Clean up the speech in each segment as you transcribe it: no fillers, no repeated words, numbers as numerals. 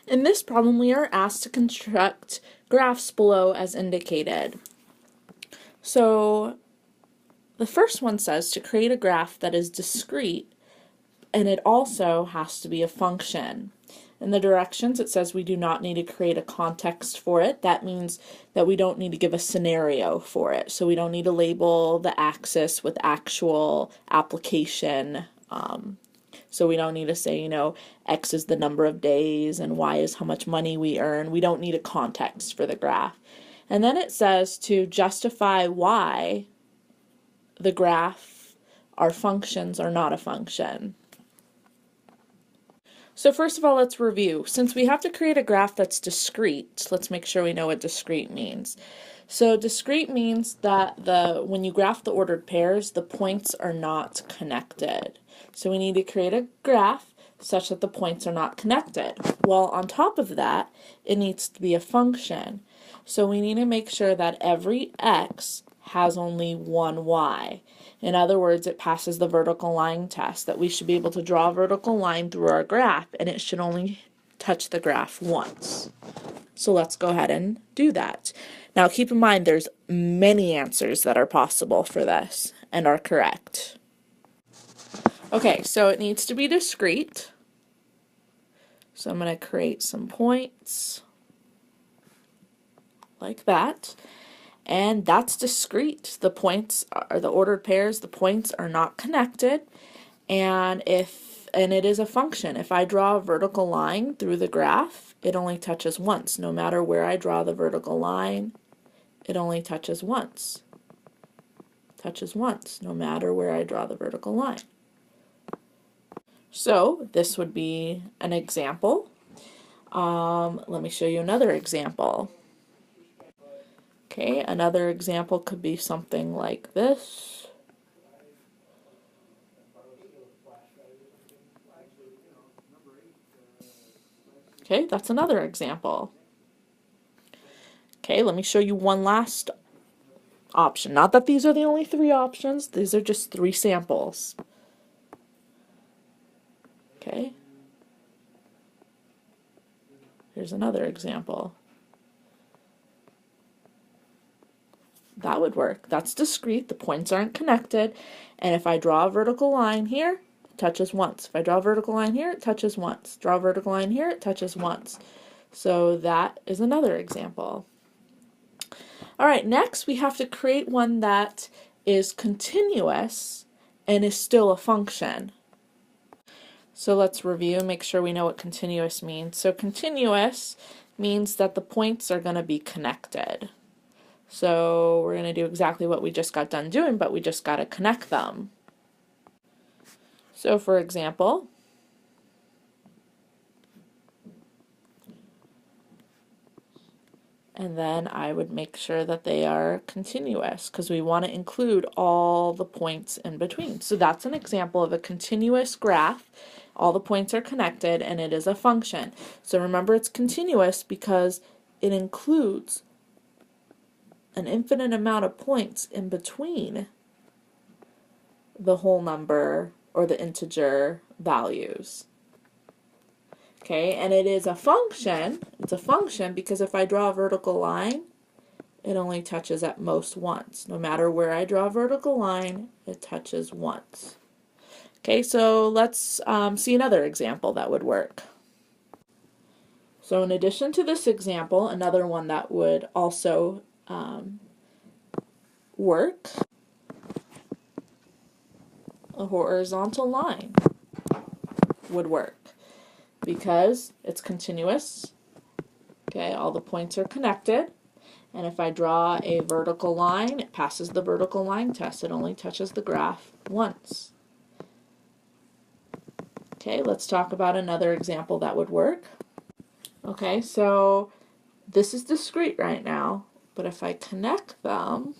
In this problem, we are asked to construct graphs below as indicated. So the first one says to create a graph that is discrete, and it also has to be a function. In the directions, it says we do not need to create a context for it. That means that we don't need to give a scenario for it. So we don't need to label the axis with actual application. So we don't need to say, X is the number of days and Y is how much money we earn. We don't need a context for the graph. And then it says to justify why the graph, our functions are not a function. So first of all, let's review. Since we have to create a graph that's discrete, let's make sure we know what discrete means. So discrete means that when you graph the ordered pairs, the points are not connected. So we need to create a graph such that the points are not connected. Well, on top of that, it needs to be a function. So we need to make sure that every x has only one y. In other words, it passes the vertical line test, that we should be able to draw a vertical line through our graph, and it should only touch the graph once. So let's go ahead and do that. Now keep in mind there's many answers that are possible for this and are correct. Okay, so it needs to be discrete. So I'm going to create some points like that. And that's discrete. The points are the ordered pairs, the points are not connected, and it is a function. If I draw a vertical line through the graph, it only touches once. No matter where I draw the vertical line, it only touches once. Touches once, no matter where I draw the vertical line. So this would be an example. Let me show you another example. Okay, another example could be something like this. Okay, that's another example. Okay, let me show you one last option. Not that these are the only three options, these are just three samples. Okay. Here's another example. That would work. That's discrete, the points aren't connected, and if I draw a vertical line here, it touches once. If I draw a vertical line here, it touches once. Draw a vertical line here, it touches once. So that is another example. Alright, next we have to create one that is continuous and is still a function. So let's review and make sure we know what continuous means. So continuous means that the points are going to be connected. So we're going to do exactly what we just got done doing, but we just got to connect them. So for example, and then I would make sure that they are continuous because we want to include all the points in between. So that's an example of a continuous graph. All the points are connected and it is a function. So remember, it's continuous because it includes an infinite amount of points in between the whole number or the integer values. Okay, and it is a function. It's a function because if I draw a vertical line, it only touches at most once. No matter where I draw a vertical line, it touches once. Okay, so let's see another example that would work. So in addition to this example, another one that would also work, a horizontal line would work because it's continuous. Okay, all the points are connected, and if I draw a vertical line, it passes the vertical line test. It only touches the graph once. Okay, let's talk about another example that would work. Okay, so this is discrete right now, but if I connect them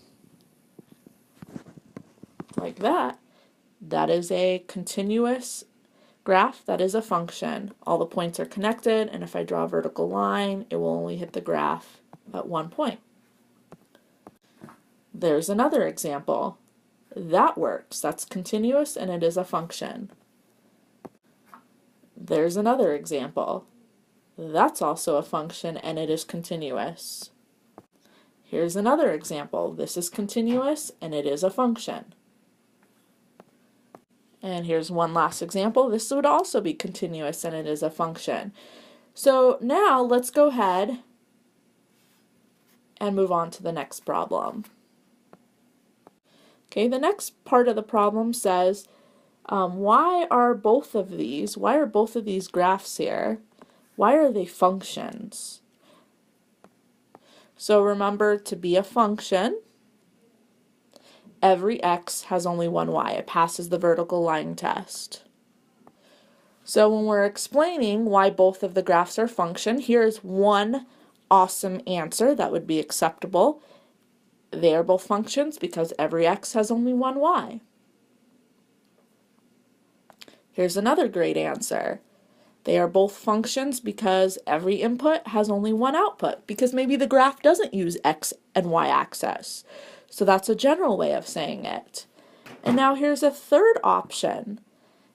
like that, that is a continuous graph, that is a function. All the points are connected, and if I draw a vertical line, it will only hit the graph at one point. There's another example. That works. That's continuous and it is a function. There's another example. That's also a function and it is continuous. Here's another example. This is continuous and it is a function. And here's one last example. This would also be continuous and it is a function. So now let's go ahead and move on to the next problem. Okay, the next part of the problem says, why are both of these graphs here? Why are they functions? So remember, to be a function, every x has only one y. It passes the vertical line test. So when we're explaining why both of the graphs are function, here's one awesome answer that would be acceptable. They are both functions because every x has only one y. Here's another great answer. They are both functions because every input has only one output, because maybe the graph doesn't use x and y axis. So that's a general way of saying it. And now here's a third option.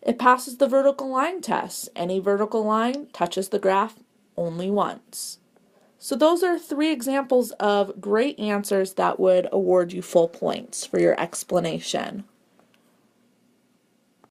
It passes the vertical line test. Any vertical line touches the graph only once. So those are 3 examples of great answers that would award you full points for your explanation.